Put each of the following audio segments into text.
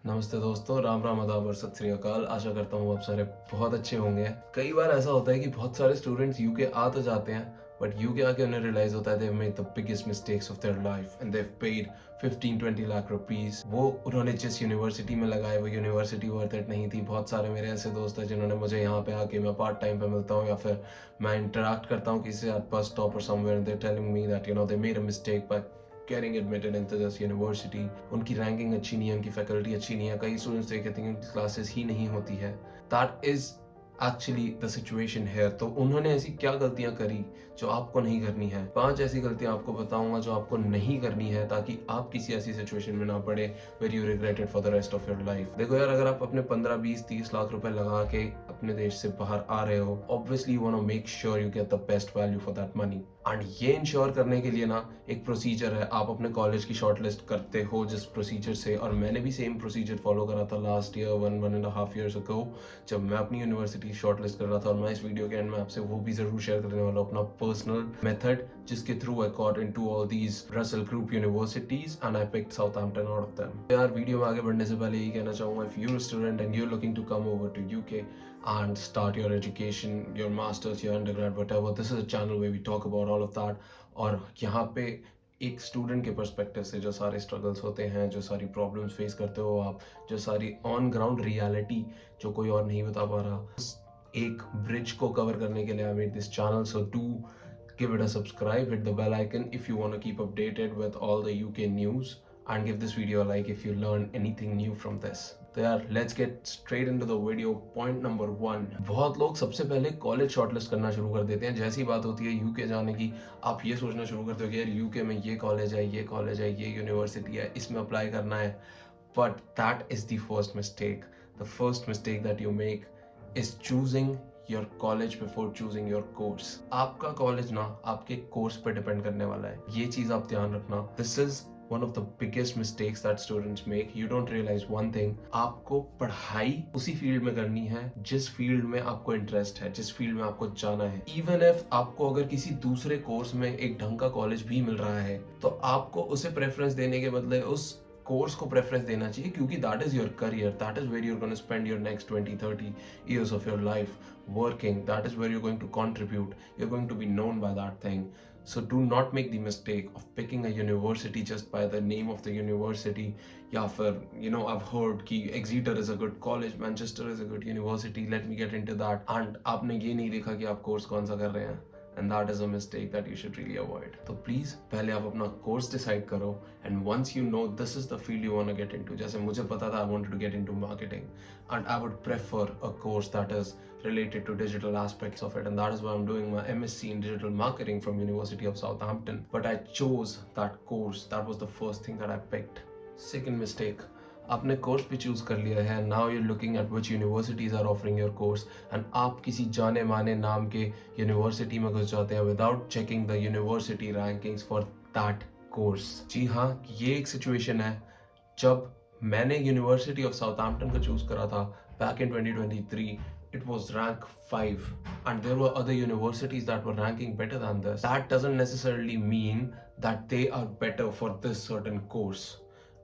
नमस्ते दोस्तों, राम राम, आदाब और सत श्री अकाल। आशा करता हूँ आप सारे बहुत अच्छे होंगे। कई बार ऐसा होता है कि बहुत सारे स्टूडेंट्स यूके आ तो जाते हैं, बट यूके आके उन्हें रियलाइज होता है they made the biggest mistakes of their life and they paid 15-20 lakh rupees. वो उन्होंने जिस यूनिवर्सिटी में लगाए वो यूनिवर्सिटी वर्थ इट नहीं थी। बहुत सारे मेरे ऐसे दोस्त हैं जिन्होंने मुझे यहाँ पे आके, मैं पार्ट टाइम पे मिलता हूँ या फिर मैं इंटरेक्ट करता हूँ किसी से बस स्टॉप और somewhere, they telling me that they made a mistake by getting admitted into this university। उनकी रैंकिंग अच्छी नहीं है, उनकी फैकल्टी अच्छी नहीं है, कई स्टूडेंट्स तो ये कहते हैं कि क्लासेस ही नहीं होती है। That is actually the situation है। तो उन्होंने ऐसी क्या गलतियां करी जो आपको नहीं करनी है? 5 ऐसी गलतियां आपको बताऊंगा जो आपको नहीं करनी है, ताकि आप किसी ऐसी सिचुएशन में ना पड़े where you regret it for the rest of your life. देखो यार, अगर आप अपने 15-20-30 लाख रुपए लगा के अपने देश से बाहर आ रहे हो, obviously you want to make sure you get the best value for that money. And ये इंश्योर करने के लिए ना एक प्रोसीजर है। आप अपने कॉलेज की शॉर्टलिस्ट करते हो जिस प्रोसीजर से, और मैंने भी सेम प्रोसीजर फॉलो करा था लास्ट ईयर, 1.5 years ago, जब मैं अपनी यूनिवर्सिटी शॉर्टलिस्ट कर रहा था। और मैं इस वीडियो के एंड में आपसे वो भी जरूर शेयर करने वाला हूँ, अपना पर्सनल मेथड जिसके through I got into all these Russell group universities and I picked Southampton out of them. यार, वीडियो में आगे बढ़ने से पहले यही कहना चाहूंगा, if you are student and you are looking to come over to UK and start your education, your masters, your undergrad, whatever, this is a channel where we talk about all of that। और यहाँ पे एक student के perspective से जो सारे struggles होते हैं, जो सारी प्रॉब्लम्स फेस करते हो आप, जो सारी ऑन ग्राउंड रियलिटी जो कोई और नहीं बता पा रहा, उस एक ब्रिज को कवर करने के लिए I made this channel. So do give it a subscribe, hit the bell icon if you want to keep updated with all the UK news, and give this video a like if you learned anything new from this। तो यार, let's get straight into the video। Point number 1, बहुत लोग सबसे पहले college shortlist करना शुरू कर देते हैं। जैसी बात होती है यूके जाने की, आप ये सोचना शुरू करते हो कि यार यूके में ये कॉलेज है, ये कॉलेज है, ये यूनिवर्सिटी है, इसमें अप्लाई करना है। But that is the first mistake. The first mistake that you make is choosing your college before choosing your course। आपका कॉलेज ना आपके कोर्स पे डिपेंड करने वाला है, ये चीज आप ध्यान रखना। This is one of the biggest mistakes that students make। You don't realize one thing, आपको पढ़ाई उसी फील्ड में करनी है जिस फील्ड में आपको इंटरेस्ट है, जिस फील्ड में आपको जाना है। इवन इफ आपको अगर किसी दूसरे कोर्स में एक ढंग का कॉलेज भी मिल रहा है, तो आपको उसे प्रेफरेंस देने के बदले उस कोर्स को प्रेफरेंस देना चाहिए, क्योंकि that is your career, that is where you are going to spend your next 20-30 years of your life working। That is where you're going to contribute, you're going to be known by that thing। So do not make the mistake of picking a university just by the name of the university। या फिर I've heard कि Exeter is a good college, Manchester is a good university, let me get into that, and आपने ये नहीं देखा कि आप course कौन सा कर रहे हैं। And that is a mistake that you should really avoid। तो please पहले आप अपना कोर्स डिसाइड करो, and once you know this is the field you want to get into, जैसे मुझे पता था I wanted to get into marketing, and I would prefer a course that is related to digital aspects of it, and that is why I'm doing my MSc in digital marketing from University of Southampton। But I chose that course, that was the first thing that I picked। Second mistake, आपने course भी choose कर लिया है, now you looking at which universities are offering your course, and आप किसी जाने माने नाम के यूनिवर्सिटी में घुस जाते हैं without checking the university rankings for that course. जी हाँ, ये एक सिचुएशन है। जब मैंने यूनिवर्सिटी ऑफ साउथहैम्पटन को चूज करा था back in 2023, it was rank 5 and there were other universities that were ranking better than this। That doesn't necessarily mean that they are better for this certain course।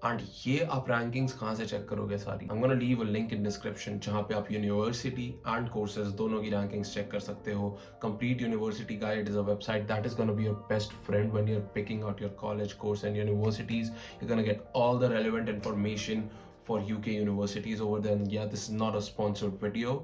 And ये आप rankings कहाँ से check करोगे सारी? I'm gonna leave a link in description जहाँ पे आप university and courses दोनों की रैंकिंग्स चेक कर सकते हो। Complete University Guide is a website that is gonna be your best friend when you're picking out your college course and universities। You're gonna get all the relevant information for UK universities over there। And yeah, this is not a sponsored video।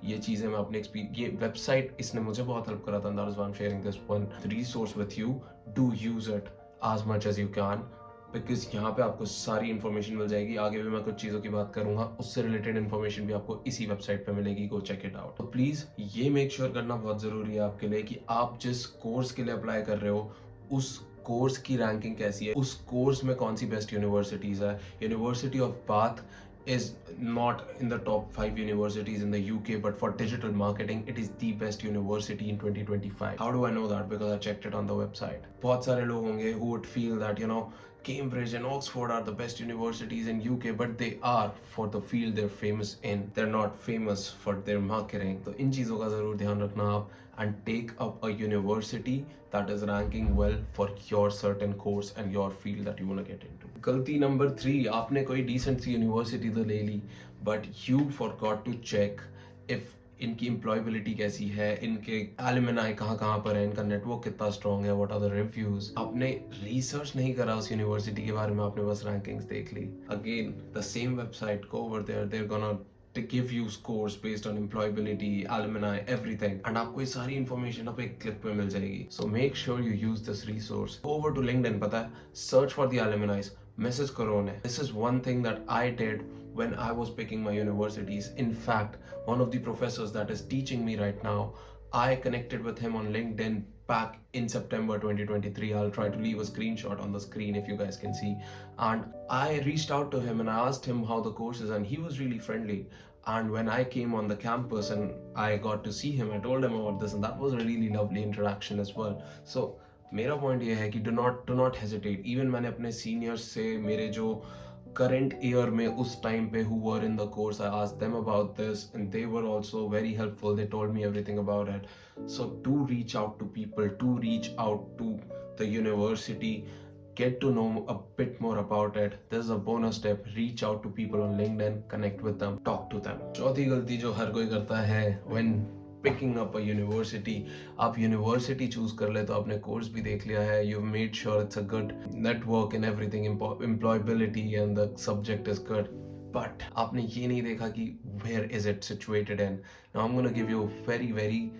ये चीजें मैं अपने ये website इसने मुझे बहुत help करा था, and that is why I'm sharing this one resource with you। Do use it as much as you can, because यहाँ पे आपको सारी इन्फॉर्मेशन मिल जाएगी। आगे भी मैं कुछ चीज़ों की बात करूंगा, उससे रिलेटेड इन्फॉर्मेशन भी आपको इसी वेबसाइट पे मिलेगी। Go check it out. तो प्लीज़ ये मेक श्योर करना बहुत ज़रूरी है आपके लिए कि आप जिस कोर्स के लिए अप्लाई कर रहे हो उस कोर्स की रैंकिंग कैसी है, उस कोर्स में कौन सी बेस्ट यूनिवर्सिटीज़ है। University of bath is not in the top 5 universities in the UK, but for digital marketing it is the best university in 2025। How do I know that? Because I checked it on the website। बहुत सारे लोग होंगे who would feel that Cambridge and Oxford are the best universities in UK, but they are for the field they're famous in. They're not famous for their marketing. तो इन चीज़ों का ज़रूर ध्यान रखना आप, and take up a university that is ranking well for your certain course and your field that you want to get into. गलती number 3, आपने कोई decent सी university तो ले ली, but you forgot to check if इनकी employability कैसी है, इनके alumni कहाँ कहाँ पर है, इनका नेटवर्क कितना स्ट्रॉन्ग है, व्हाट आर द रिव्यूज. आपने रिसर्च नहीं करा उस यूनिवर्सिटी के बारे में, आपने बस रैंकिंग्स देख ली. Again the same website, go over there, they are gonna to give you scores based on employability, alumni, everything, and आपको ये सारी information आप एक click पे मिल जाएगी. So make sure you use this resource. Go over to LinkedIn, पता है, search for the alumni, message करो उन्हें. This is one thing that I did when I was picking my universities. In fact, one of the professors that is teaching me right now, I connected with him on LinkedIn back in September 2023. I'll try to leave a screenshot on the screen if you guys can see. And I reached out to him and I asked him how the course is, and he was really friendly. And when I came on the campus and I got to see him, I told him about this, and that was a really lovely interaction as well. So मेरा point ये है कि do not hesitate. Even मैंने अपने seniors से, मेरे जो current year में उस time पे who were in the course, I asked them about this and they were also very helpful. They told me everything about it. So do reach out to people, do reach out to the university, get to know a bit more about it. This is a bonus step. Reach out to people on LinkedIn, connect with them, talk to them. चौथी गलती जो हर कोई करता है when picking up a university, आप university choose कर ले तो आपने course भी देख लिया है, you've made sure it's a good network and everything, employability and the subject is good, but आपने ये नहीं देखा कि where is it situated in. Now I'm going to give you a very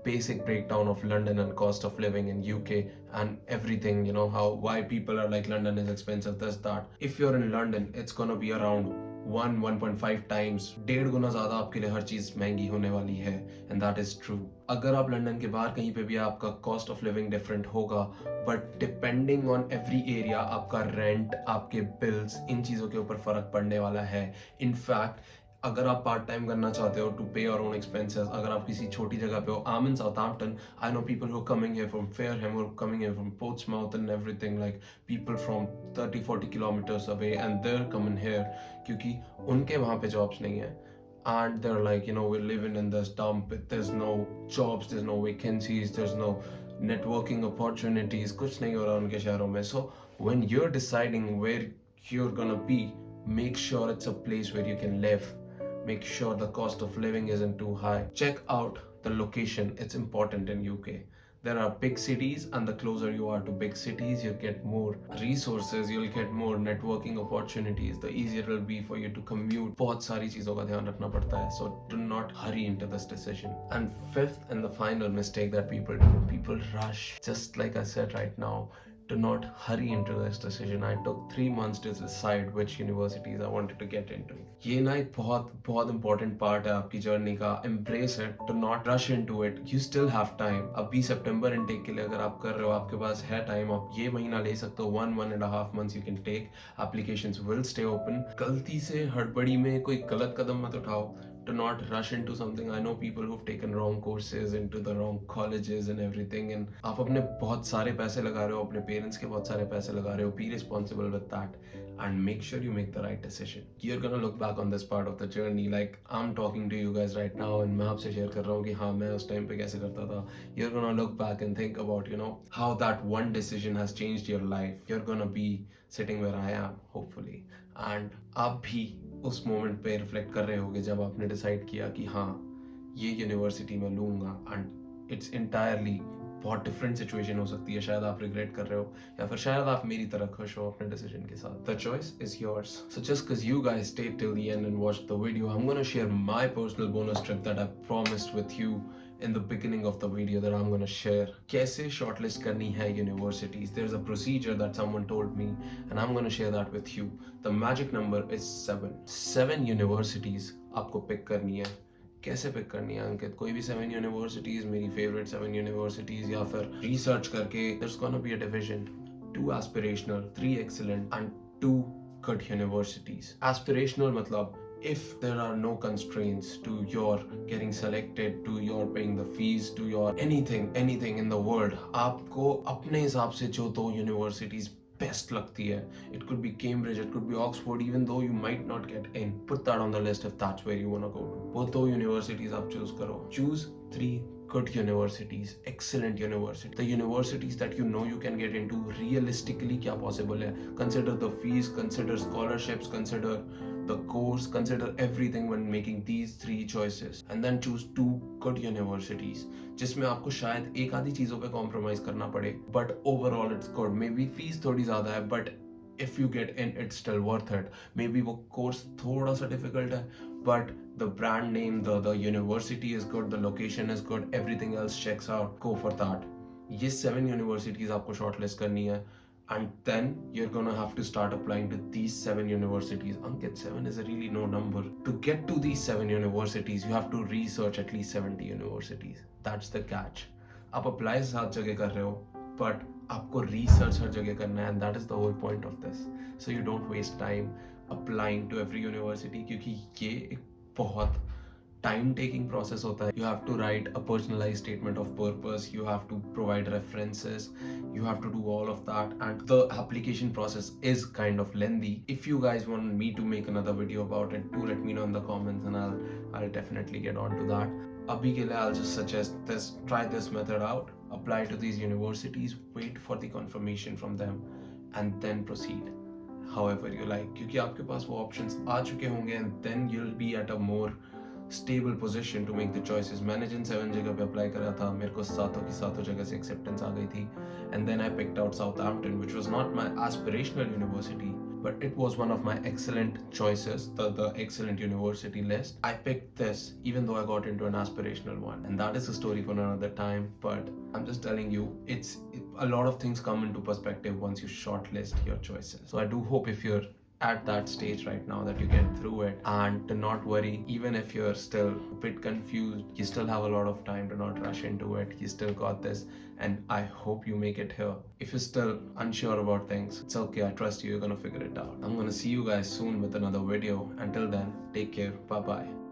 basic breakdown of London and cost of living in UK and everything, you know, how why people are like London is expensive, this that. If you're in London, it's gonna be around 1.5 times, 1.5 गुना ज़्यादा आपके लिए हर चीज़ महंगी होने वाली है, and that is true. अगर आप London के बाहर कहीं पे भी आपका cost of living different होगा, but depending on every area आपका rent, आपके bills, इन चीज़ों के ऊपर फ़र्क पड़ने वाला है. In fact, अगर आप पार्ट टाइम करना चाहते हो टू पे योर ओन एक्सपेंसेस, अगर आप किसी छोटी जगह पे हो, I am in Southampton, I know people who are coming here from Fareham, who are coming here from Portsmouth and everything, like people from 30-40 kilometres away and they are coming here क्योंकि उनके वहाँ पे jobs नहीं है. And they're like, you know, we're living in this dump, there's no jobs, there's no vacancies, there's no networking opportunities, कुछ नहीं हो रहा उनके शहरों में. So when you're deciding where you're gonna be, make sure it's a place where you can live. Make sure the cost of living isn't too high. Check out the location, it's important in UK. There are big cities, and the closer you are to big cities, you'll get more resources, you'll get more networking opportunities, the easier it will be for you to commute. बहुत सारी चीज़ों का ध्यान रखना पड़ता है, so do not hurry into this decision. And fifth and the final mistake that people do, people rush. Just like I said right now, do not hurry into this decision. I took 3 months to decide which universities I wanted to get into. ये ना एक बहुत important part है आपकी journey का. Embrace it. Do not rush into it. You still have time. अभी September intake के लिए अगर आप कर रहे हो, आपके पास है time, आप ये महीना ले सकते हो. 1.5 months you can take. Applications will stay open. गलती से हड़बड़ी में कोई गलत कदम मत उठाओ. Do not rush into something. I know people who've taken wrong courses into the wrong colleges and everything, and आप अपने बहुत सारे पैसे लगा रहे हो, अपने parents के बहुत सारे पैसे लगा रहे हो. Be responsible with that and make sure you make the right decision. You're gonna look back on this part of the journey like I'm talking to you guys right now and मैं आपसे share कर रहा हूँ कि हाँ मैं उस time पे कैसे करता था. You're gonna look back and think about, you know, how that one decision has changed your life. You're gonna be sitting where I am, hopefully, and आप भी उस मोमेंट पे रिफ्लेक्ट कर रहे होगे जब आपने डिसाइड किया कि हाँ ये यूनिवर्सिटी में लूँगा, एंड इट्स इंटायरली बहुत डिफरेंट सिचुएशन हो सकती है. शायद आप रिग्रेट कर रहे हो या फिर शायद आप मेरी तरह खुश हो अपने डिसीजन के साथ. The choice is yours. So just because you guys stayed till the end and watched the video, I am gonna share my personal bonus trick that I promised with you in the beginning of the video that I'm gonna share. कैसे shortlist करनी है universities. There's a procedure that someone told me and I'm gonna share that with you. The magic number is 7. 7 universities आपको pick करनी है. कैसे pick करनी है अंकित? कोई भी 7 यूनिवर्सिटीज, मेरी फेवरेट 7 यूनिवर्सिटीज, या फिर रिसर्च करके there's gonna be a division. 2 aspirational, 3 excellent and 2 good universities. Aspirational मतलब if there are no constraints to your getting selected, to your paying the fees, to your anything in the world, आपको अपने हिसाब से जो 2 universities best लगती है. It could be Cambridge, it could be Oxford, even though you might not get in. Put that on the list if that's where you want to go to. वो दो universities आप choose करो. Choose 3 good universities, excellent university. The universities that you know you can get into realistically क्या possible है. Consider the fees, consider scholarships, consider the course, consider everything when making these 3 choices, and then choose 2 good universities जिसमें आपको शायद एक आधी चीजों पे compromise करना पड़े, but overall it's good. Maybe fees थोड़ी ज्यादा है, but if you get in, it's still worth it. Maybe वो course थोड़ा सा difficult है, but the brand name, the university is good, the location is good, everything else checks out. Go for that. ये 7 universities आपको shortlist करनी है, and then you're gonna have to start applying to these 7 universities. Ankit, 7 is a really no number. To get to these 7 universities, you have to research at least 70 universities. That's the catch. आप apply 7 जगह कर रहे हो, but आपको research हर जगह करना है, and that is the whole point of this. So you don't waste time applying to every university, क्योंकि ये एक बहुत time taking process होता है. You have to write a personalized statement of purpose, you have to provide references, you have to do all of that, and the application process is kind of lengthy. If you guys want me to make another video about it, do let me know in the comments and I'll definitely get on to that. Abhi ke liye I'll just suggest this, try this method out, apply to these universities, wait for the confirmation from them, and then proceed however you like, क्योंकि आपके पास वो options आ चुके होंगे, and then you'll be at a more stable position to make the choices. मैंने जिन 7 जगह पे apply करा था, मेरे को सातों की सातों जगह से acceptance आ गई थी, and then I picked out Southampton, which was not my aspirational university, but it was one of my excellent choices, the excellent university list. I picked this even though I got into an aspirational one, and that is a story for another time, but I'm just telling you, a lot of things come into perspective once you shortlist your choices. So I do hope if you're at that stage right now that you get through it, and to not worry, even if you're still a bit confused, you still have a lot of time. To not rush into it, you still got this, and I hope you make it here. If you're still unsure about things, it's okay, I trust you, you're gonna figure it out. I'm gonna see you guys soon with another video. Until then, take care, bye bye.